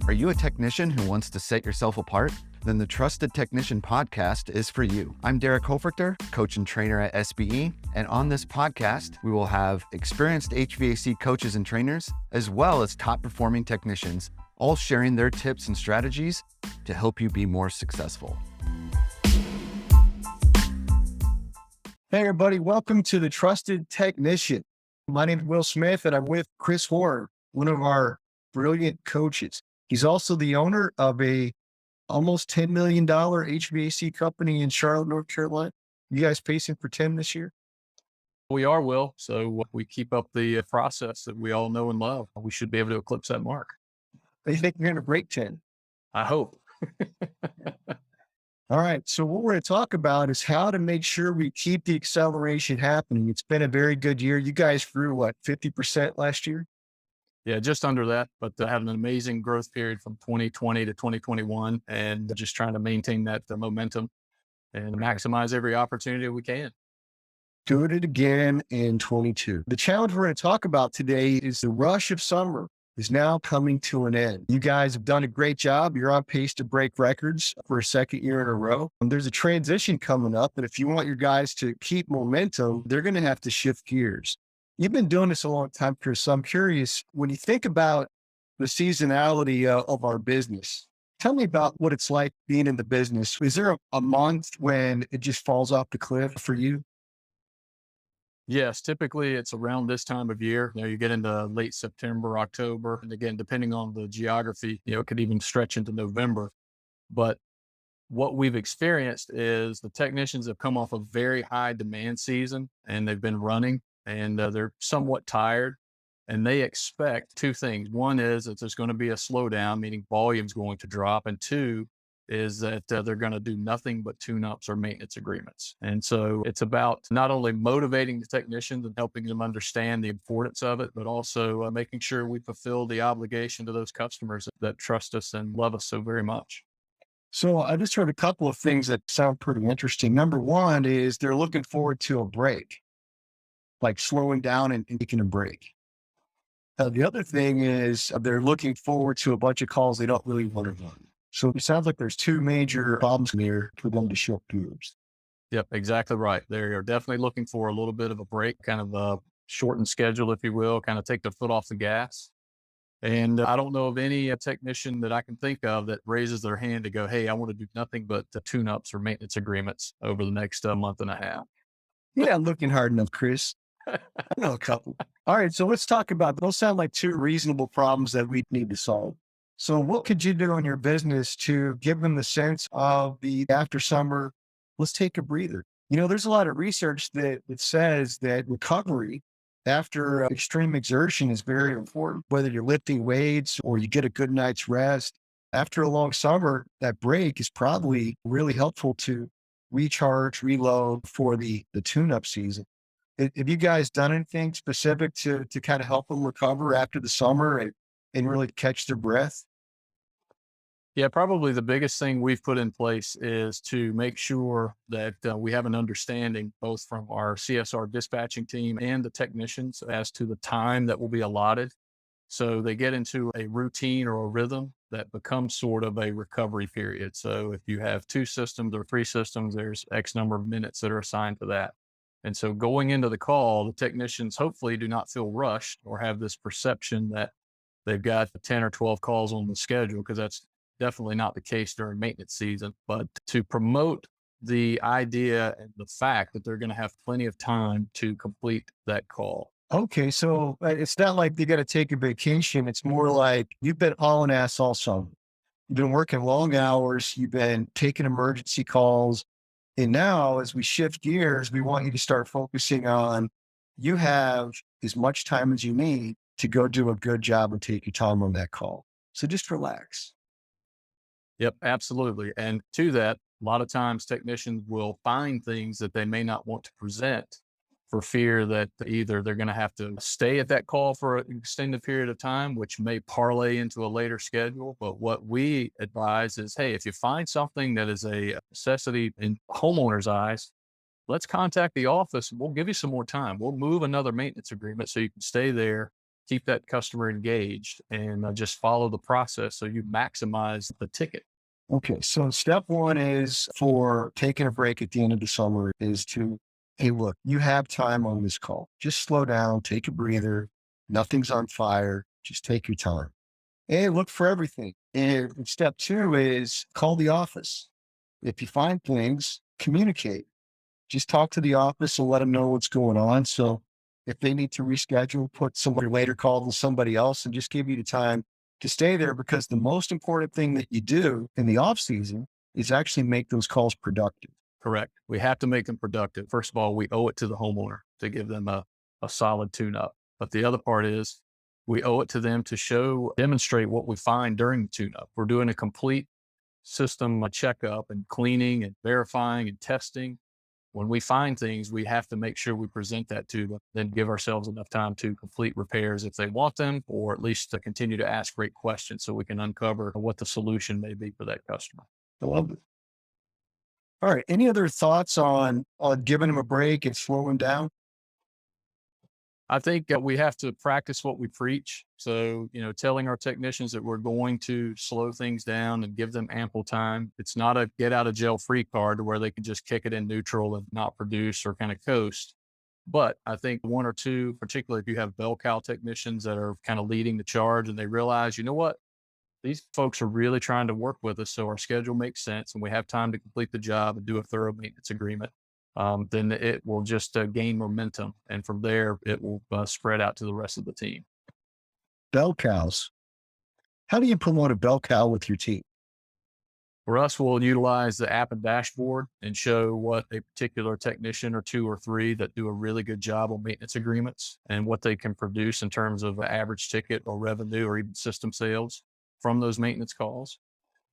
Are you a technician who wants to set yourself apart? Then the Trusted Technician podcast is for you. I'm Derek Hofrichter, coach and trainer at SBE, and on this podcast, we will have experienced HVAC coaches and trainers, as well as top-performing technicians, all sharing their tips and strategies to help you be more successful. Hey, everybody. Welcome to the Trusted Technician. My name is Will Smith, and I'm with Chris Horne, one of our brilliant coaches. He's also the owner of a almost $10 million HVAC company in Charlotte, North Carolina. You guys pacing for 10 this year? We are, Will. So we keep up the process that we all know and love. We should be able to eclipse that mark. They think you're going to break 10. I hope. All right. So what we're going to talk about is how to make sure we keep the acceleration happening. It's been a very good year. You guys grew, 50% last year? Yeah, just under that, but had an amazing growth period from 2020 to 2021 and just trying to maintain that momentum and maximize every opportunity we can. Doing it again in 22. The challenge we're going to talk about today is the rush of summer is now coming to an end. You guys have done a great job. You're on pace to break records for a second year in a row. And there's a transition coming up. And if you want your guys to keep momentum, they're going to have to shift gears. You've been doing this a long time, Chris. So I'm curious, when you think about the seasonality of our business, tell me about what it's like being in the business. Is there a month when it just falls off the cliff for you? Yes, typically it's around this time of year. You get into late September, October, and again, depending on the geography, it could even stretch into November. But what we've experienced is the technicians have come off a very high demand season and they've been running and they're somewhat tired and they expect two things. One is that there's going to be a slowdown, meaning volume's going to drop. And two is that they're going to do nothing but tune-ups or maintenance agreements. And so it's about not only motivating the technicians and helping them understand the importance of it, but also making sure we fulfill the obligation to those customers that trust us and love us so very much. So I just heard a couple of things that sound pretty interesting. Number one is they're looking forward to a break, like slowing down and taking a break. The other thing is they're looking forward to a bunch of calls they don't really want to run. So it sounds like there's two major problems here for them to shift gears. Yep, exactly right. They are definitely looking for a little bit of a break, kind of a shortened schedule, if you will, kind of take the foot off the gas. And I don't know of any technician that I can think of that raises their hand to go, hey, I want to do nothing but tune-ups or maintenance agreements over the next month and a half. You're not looking hard enough, Chris. I know a couple. All right, so let's talk about, those sound like two reasonable problems that we need to solve. So what could you do in your business to give them the sense of the after summer, let's take a breather? There's a lot of research that says that recovery after extreme exertion is very important, whether you're lifting weights or you get a good night's rest. After a long summer, that break is probably really helpful to recharge, reload for the tune-up season. Have you guys done anything specific to kind of help them recover after the summer and really catch their breath? Yeah, probably the biggest thing we've put in place is to make sure that we have an understanding both from our CSR dispatching team and the technicians as to the time that will be allotted. So they get into a routine or a rhythm that becomes sort of a recovery period. So if you have 2 systems or 3 systems, there's X number of minutes that are assigned to that. And so going into the call, the technicians hopefully do not feel rushed or have this perception that they've got 10 or 12 calls on the schedule, because that's definitely not the case during maintenance season. But to promote the idea and the fact that they're going to have plenty of time to complete that call. Okay, so it's not like you got to take a vacation. It's more like you've been hauling ass all summer. You've been working long hours. You've been taking emergency calls. And now as we shift gears, we want you to start focusing on, you have as much time as you need to go do a good job and take your time on that call. So just relax. Yep, absolutely. And to that, a lot of times technicians will find things that they may not want to present for fear that either they're going to have to stay at that call for an extended period of time, which may parlay into a later schedule. But what we advise is, hey, if you find something that is a necessity in homeowners' eyes, let's contact the office and we'll give you some more time. We'll move another maintenance agreement so you can stay there keep that customer engaged, and just follow the process so you maximize the ticket. Okay. So step one is for taking a break at the end of the summer is to, hey, look, you have time on this call. Just slow down, take a breather. Nothing's on fire. Just take your time and look for everything. And step two is call the office. If you find things, communicate. Just talk to the office and let them know what's going on. So if they need to reschedule, put somebody later, call them somebody else and just give you the time to stay there, because the most important thing that you do in the off season is actually make those calls productive. Correct. We have to make them productive. First of all, we owe it to the homeowner to give them a solid tune-up. But the other part is we owe it to them to demonstrate what we find during the tune-up. We're doing a complete system checkup and cleaning and verifying and testing. When we find things, we have to make sure we present that to them, then give ourselves enough time to complete repairs if they want them, or at least to continue to ask great questions so we can uncover what the solution may be for that customer. I love it. All right. Any other thoughts on giving them a break and slowing down? I think we have to practice what we preach. So, telling our technicians that we're going to slow things down and give them ample time. It's not a get out of jail free card where they can just kick it in neutral and not produce or kind of coast. But I think one or two, particularly if you have bell cow technicians that are kind of leading the charge and they realize, you know what, these folks are really trying to work with us. So our schedule makes sense and we have time to complete the job and do a thorough maintenance agreement. Then it will just gain momentum. And from there, it will spread out to the rest of the team. Bell cows. How do you promote a bell cow with your team? For us, we'll utilize the app and dashboard and show what a particular technician or two or three that do a really good job on maintenance agreements and what they can produce in terms of average ticket or revenue or even system sales from those maintenance calls.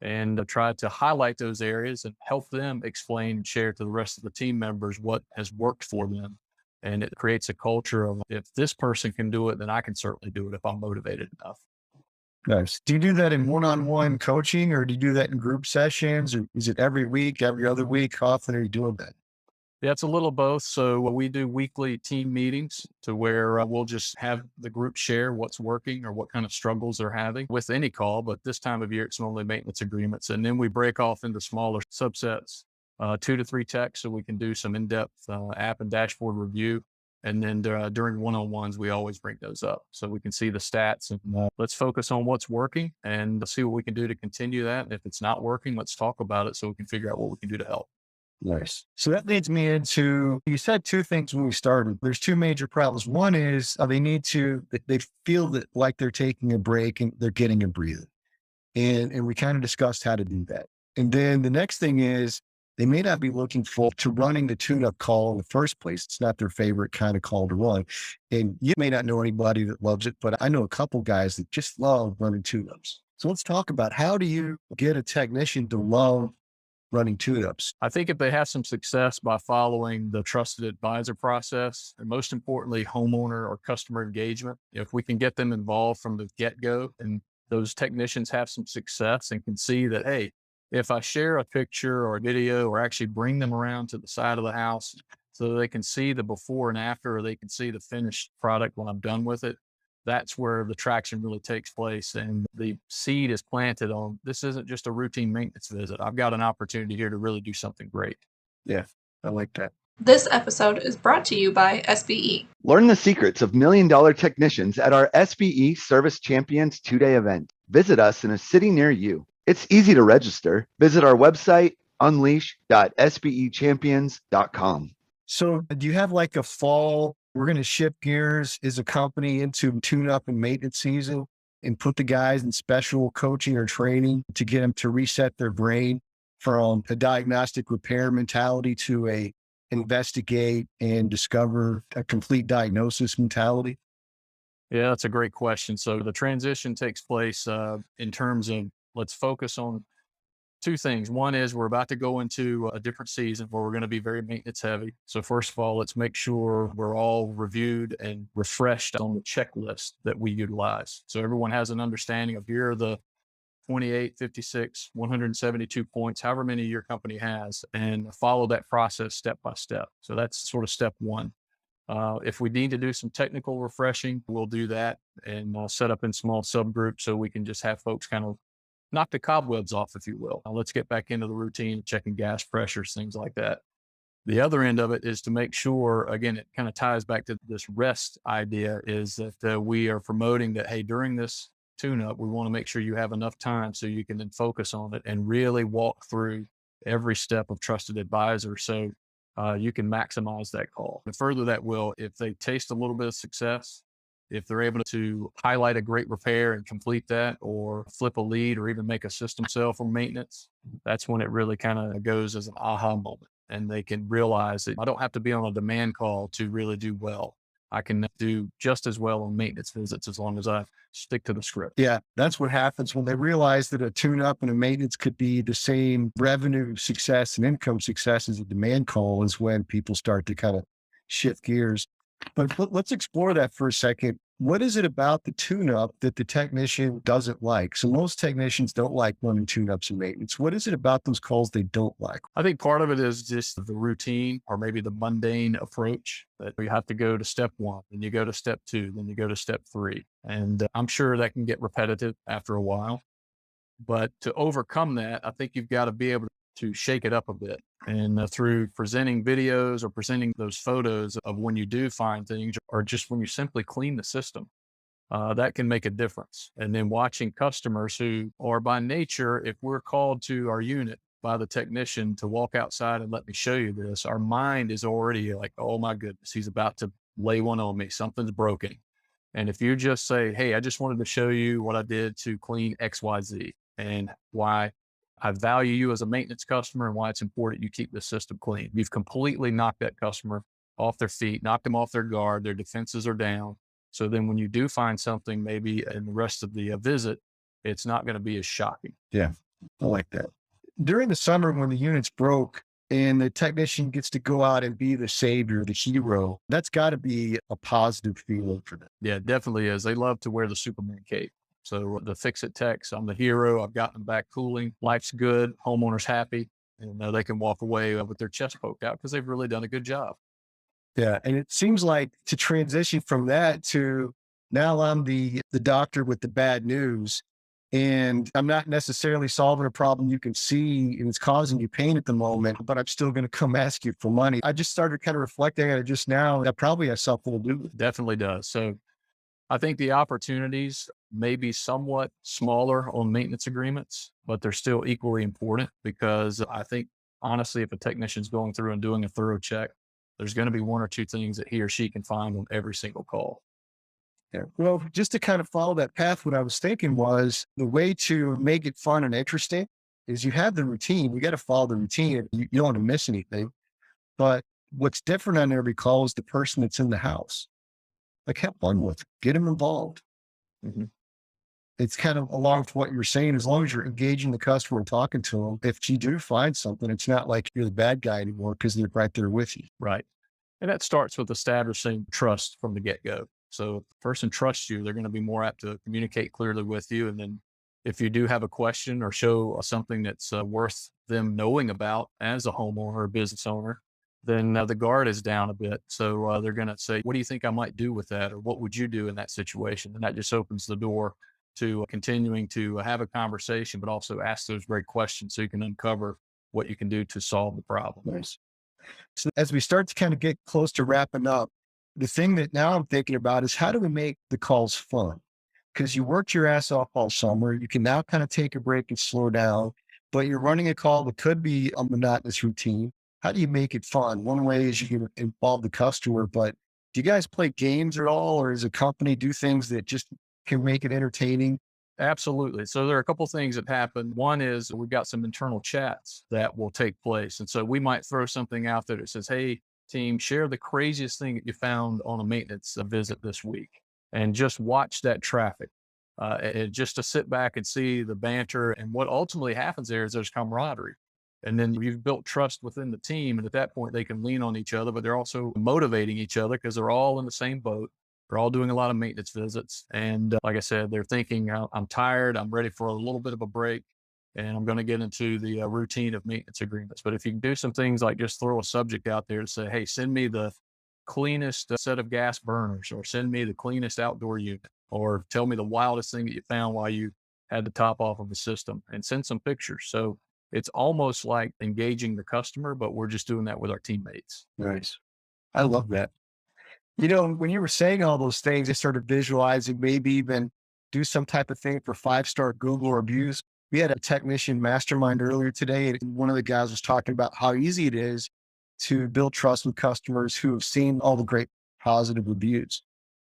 And try to highlight those areas and help them explain and share to the rest of the team members what has worked for them. And it creates a culture of, if this person can do it, then I can certainly do it if I'm motivated enough. Nice. Do you do that in one-on-one coaching, or do you do that in group sessions, or is it every week, every other week? How often are you doing that? Yeah, it's a little both. So we do weekly team meetings to where we'll just have the group share what's working or what kind of struggles they're having with any call. But this time of year, it's normally maintenance agreements. And then we break off into smaller subsets, 2 to 3 techs, so we can do some in-depth app and dashboard review. And then during one-on-ones, we always bring those up so we can see the stats and let's focus on what's working and see what we can do to continue that. And if it's not working, let's talk about it so we can figure out what we can do to help. Nice. So that leads me into, you said two things when we started. There's two major problems. One is they feel that like they're taking a break and they're getting a breather. And we kind of discussed how to do that. And then the next thing is they may not be looking forward to running the tune-up call in the first place. It's not their favorite kind of call to run. And you may not know anybody that loves it, but I know a couple guys that just love running tune-ups. So let's talk about, how do you get a technician to love running tune-ups? I think if they have some success by following the trusted advisor process, and most importantly, homeowner or customer engagement, if we can get them involved from the get-go and those technicians have some success and can see that, hey, if I share a picture or a video or actually bring them around to the side of the house so they can see the before and after, or they can see the finished product when I'm done with it, that's where the traction really takes place. And the seed is planted on, this isn't just a routine maintenance visit. I've got an opportunity here to really do something great. Yeah, I like that. This episode is brought to you by SBE. Learn the secrets of $1 million technicians at our SBE Service Champions 2-day event. Visit us in a city near you. It's easy to register. Visit our website, unleash.sbechampions.com. So do you have like a fall, we're going to shift gears as a company into tune-up and maintenance season and put the guys in special coaching or training to get them to reset their brain from a diagnostic repair mentality to a investigate and discover a complete diagnosis mentality? Yeah, that's a great question. So the transition takes place in terms of, let's focus on two things. One is we're about to go into a different season where we're going to be very maintenance heavy. So first of all, let's make sure we're all reviewed and refreshed on the checklist that we utilize. So everyone has an understanding of, here are the 28, 56, 172 points, however many your company has, and follow that process step by step. So that's sort of step one. If we need to do some technical refreshing, we'll do that and set up in small subgroups so we can just have folks kind of knock the cobwebs off, if you will. Now let's get back into the routine, checking gas pressures, things like that. The other end of it is to make sure, again, it kind of ties back to this rest idea, is that we are promoting that, hey, during this tune-up, we want to make sure you have enough time so you can then focus on it and really walk through every step of trusted advisor so you can maximize that call. And further that will, if they taste a little bit of success, if they're able to highlight a great repair and complete that, or flip a lead, or even make a system sale for maintenance, that's when it really kind of goes as an aha moment. And they can realize that I don't have to be on a demand call to really do well. I can do just as well on maintenance visits as long as I stick to the script. Yeah, that's what happens when they realize that a tune-up and a maintenance could be the same revenue success and income success as a demand call, is when people start to kind of shift gears. But let's explore that for a second. What is it about the tune-up that the technician doesn't like? So most technicians don't like running tune-ups and maintenance. What is it about those calls they don't like? I think part of it is just the routine, or maybe the mundane approach, that you have to go to step one, then you go to step two, then you go to step three. And I'm sure that can get repetitive after a while. But to overcome that, I think you've got to be able to shake it up a bit. And through presenting videos or presenting those photos of when you do find things, or just when you simply clean the system, that can make a difference. And then watching customers who are by nature, if we're called to our unit by the technician to walk outside and let me show you this, our mind is already like, oh my goodness, he's about to lay one on me. Something's broken. And if you just say, hey, I just wanted to show you what I did to clean XYZ and why I value you as a maintenance customer and why it's important you keep the system clean, you've completely knocked that customer off their feet, knocked them off their guard, their defenses are down. So then when you do find something, maybe in the rest of the visit, it's not going to be as shocking. Yeah, I like that. During the summer when the unit's broke and the technician gets to go out and be the savior, the hero, that's got to be a positive feeling for them. Yeah, it definitely is. They love to wear the Superman cape. So the fix-it techs, I'm the hero. I've gotten them back cooling. Life's good. Homeowner's happy. And they can walk away with their chest poked out because they've really done a good job. Yeah. And it seems like to transition from that to now I'm the doctor with the bad news, and I'm not necessarily solving a problem you can see and it's causing you pain at the moment, but I'm still going to come ask you for money. I just started kind of reflecting on it just now. That probably has something to do with it. Definitely does. So I think the opportunities may be somewhat smaller on maintenance agreements, but they're still equally important, because I think, honestly, if a technician's going through and doing a thorough check, there's going to be one or two things that he or she can find on every single call. Yeah. Well, just to kind of follow that path, what I was thinking was the way to make it fun and interesting is you have the routine. You got to follow the routine. You don't want to miss anything. But what's different on every call is the person that's in the house. Like, have fun with it. Get them involved. Mm-hmm. It's kind of along with what you're saying. As long as you're engaging the customer and talking to them, if you do find something, it's not like you're the bad guy anymore because they're right there with you. Right. And that starts with establishing trust from the get-go. So if the person trusts you, they're going to be more apt to communicate clearly with you. And then if you do have a question or show something that's worth them knowing about as a homeowner or business owner, then the guard is down a bit. So they're going to say, what do you think I might do with that? Or what would you do in that situation? And that just opens the door to continuing to have a conversation, but also ask those great questions so you can uncover what you can do to solve the problem. Nice. So as we start to kind of get close to wrapping up, the thing that now I'm thinking about is how do we make the calls fun? Because you worked your ass off all summer. You can now kind of take a break and slow down, but you're running a call that could be a monotonous routine. How do you make it fun? One way is you can involve the customer, but do you guys play games at all, or as a company do things that just can make it entertaining? Absolutely. So there are a couple of things that happen. One is we've got some internal chats that will take place. And so we might throw something out there that says, hey, team, share the craziest thing that you found on a maintenance visit this week, and just watch that traffic. And just to sit back and see the banter. And what ultimately happens there is there's camaraderie. And then you've built trust within the team. And at that point, they can lean on each other, but they're also motivating each other because they're all in the same boat. They're all doing a lot of maintenance visits. And like I said, they're thinking, I'm tired. I'm ready for a little bit of a break. And I'm going to get into the routine of maintenance agreements. But if you can do some things like just throw a subject out there to say, hey, send me the cleanest set of gas burners, or send me the cleanest outdoor unit, or tell me the wildest thing that you found while you had the top off of the system, and send some pictures. So it's almost like engaging the customer, but we're just doing that with our teammates. Nice. I love that. When you were saying all those things, I started visualizing maybe even do some type of thing for 5-star Google reviews. We had a technician mastermind earlier today, and one of the guys was talking about how easy it is to build trust with customers who have seen all the great positive reviews.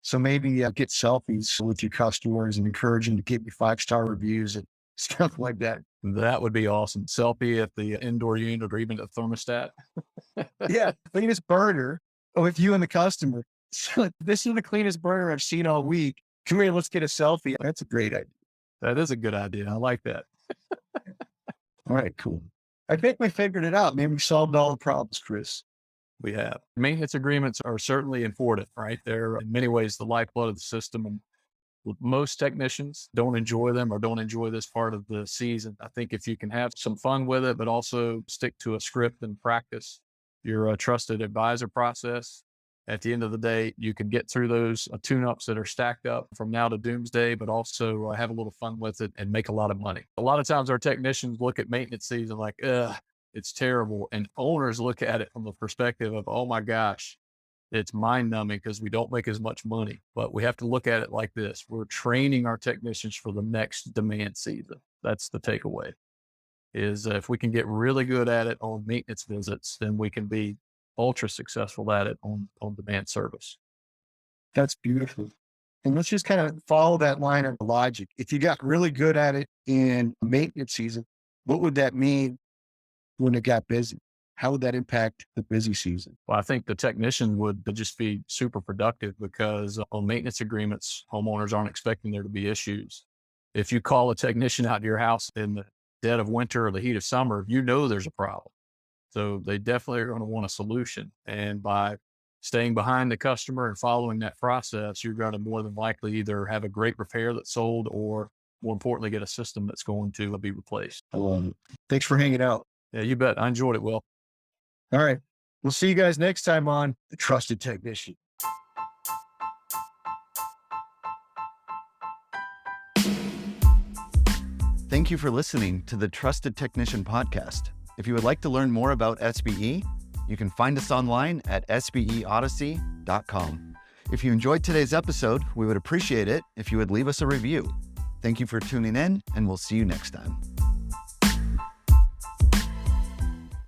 So maybe get selfies with your customers and encourage them to give you 5-star reviews and stuff like that. That would be awesome. Selfie at the indoor unit or even the thermostat. Yeah, cleanest burner with you and the customer. So this is the cleanest burner I've seen all week. Come here, let's get a selfie. That's a great idea. That is a good idea. I like that. All right, cool. I think we figured it out. Maybe we solved all the problems, Chris. We have. Maintenance agreements are certainly important, right? They're in many ways the lifeblood of the system. And most technicians don't enjoy them or don't enjoy this part of the season. I think if you can have some fun with it, but also stick to a script and practice your trusted advisor process, at the end of the day, you can get through those tune-ups that are stacked up from now to doomsday, but also have a little fun with it and make a lot of money. A lot of times our technicians look at maintenance season like, it's terrible. And owners look at it from the perspective of, oh my gosh, it's mind numbing because we don't make as much money. But we have to look at it like this. We're training our technicians for the next demand season. That's the takeaway, is if we can get really good at it on maintenance visits, then we can be ultra successful at it on demand service. That's beautiful. And let's just kind of follow that line of logic. If you got really good at it in maintenance season, what would that mean when it got busy? How would that impact the busy season? Well, I think the technician would just be super productive because on maintenance agreements, homeowners aren't expecting there to be issues. If you call a technician out to your house in the dead of winter or the heat of summer, there's a problem. So they definitely are going to want a solution. And by staying behind the customer and following that process, you're going to more than likely either have a great repair that's sold or, more importantly, get a system that's going to be replaced. I love it. Thanks for hanging out. Yeah, you bet. I enjoyed it, Will. All right. We'll see you guys next time on The Trusted Technician. Thank you for listening to the Trusted Technician podcast. If you would like to learn more about SBE, you can find us online at sbeodyssey.com. If you enjoyed today's episode, we would appreciate it if you would leave us a review. Thank you for tuning in, and we'll see you next time.